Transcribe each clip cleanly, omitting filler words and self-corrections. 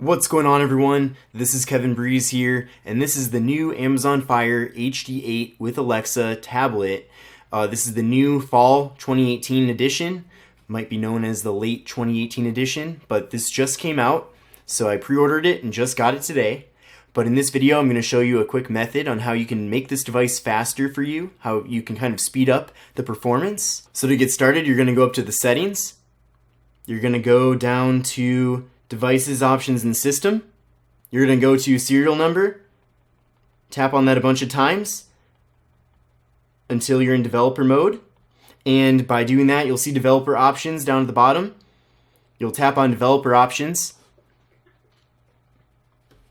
What's going on, everyone? This is Kevin Breeze here, and this is the new Amazon Fire HD8 with Alexa tablet. This is the new fall 2018 edition, might be known as the late 2018 edition, but this just came out, so I pre-ordered it and just got it today. But in this video, I'm going to show you a quick method on how you can make this device faster for you, how you can kind of speed up the performance. So to get started, you're going to go up to the settings. You're going to go down to Devices, Options, and System. You're going to go to Serial Number, tap on that a bunch of times until you're in developer mode. And by doing that, you'll see Developer Options down at the bottom. You'll tap on Developer Options.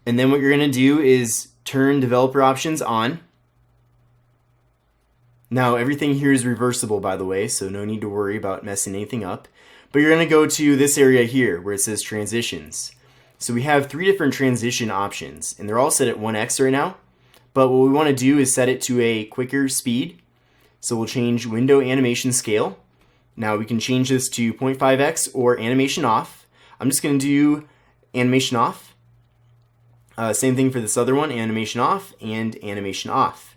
And then what you're going to do is turn Developer Options on. Now, everything here is reversible, by the way, so no need to worry about messing anything up. But you're going to go to this area here where it says Transitions. So we have 3 different transition options, and they're all set at 1x right now. But what we want to do is set it to a quicker speed. So we'll change Window Animation Scale. Now we can change this to 0.5x or Animation Off. I'm just going to do Animation Off. Same thing for this other one, Animation Off and Animation Off.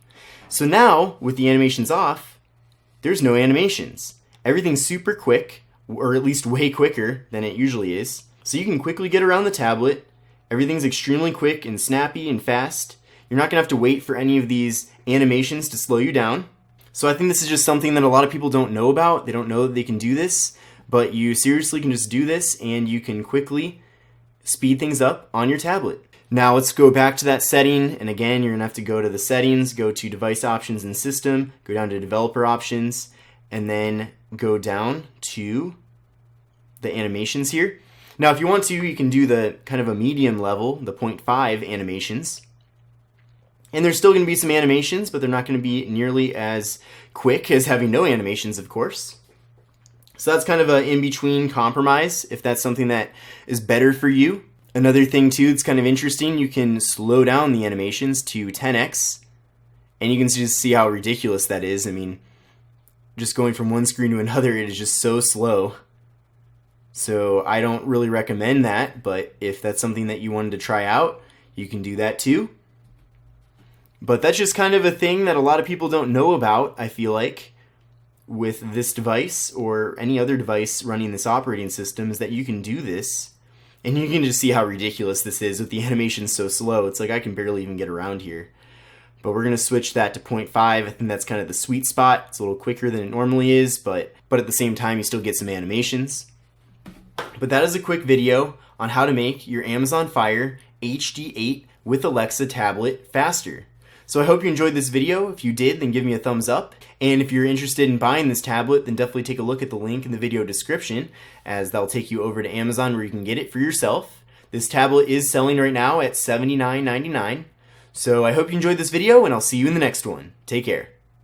So now, with the animations off, there's no animations. Everything's super quick, or at least way quicker than it usually is. So you can quickly get around the tablet. Everything's extremely quick and snappy and fast. You're not going to have to wait for any of these animations to slow you down. So I think this is just something that a lot of people don't know about. They don't know that they can do this, but you seriously can just do this and you can quickly speed things up on your tablet. Now let's go back to that setting, and again you're going to have to go to the settings, go to Device Options and System, go down to Developer Options, and then go down to the animations here. Now if you want to, you can do the kind of a medium level, the 0.5 animations. And there's still going to be some animations, but they're not going to be nearly as quick as having no animations, of course. So that's kind of an in-between compromise, if that's something that is better for you. Another thing too that's kind of interesting, you can slow down the animations to 10x, and you can just see how ridiculous that is. I mean, just going from one screen to another, it is just so slow. So I don't really recommend that, but if that's something that you wanted to try out, you can do that too. But that's just kind of a thing that a lot of people don't know about, I feel like, with this device or any other device running this operating system, is that you can do this. And you can just see how ridiculous this is with the animation so slow. It's like I can barely even get around here. But we're going to switch that to 0.5. I think that's kind of the sweet spot. It's a little quicker than it normally is, but at the same time you still get some animations. But that is a quick video on how to make your Amazon Fire HD8 with Alexa tablet faster. So I hope you enjoyed this video. If you did, then give me a thumbs up. And if you're interested in buying this tablet, then definitely take a look at the link in the video description, as that'll take you over to Amazon where you can get it for yourself. This tablet is selling right now at $79.99. So I hope you enjoyed this video, and I'll see you in the next one. Take care.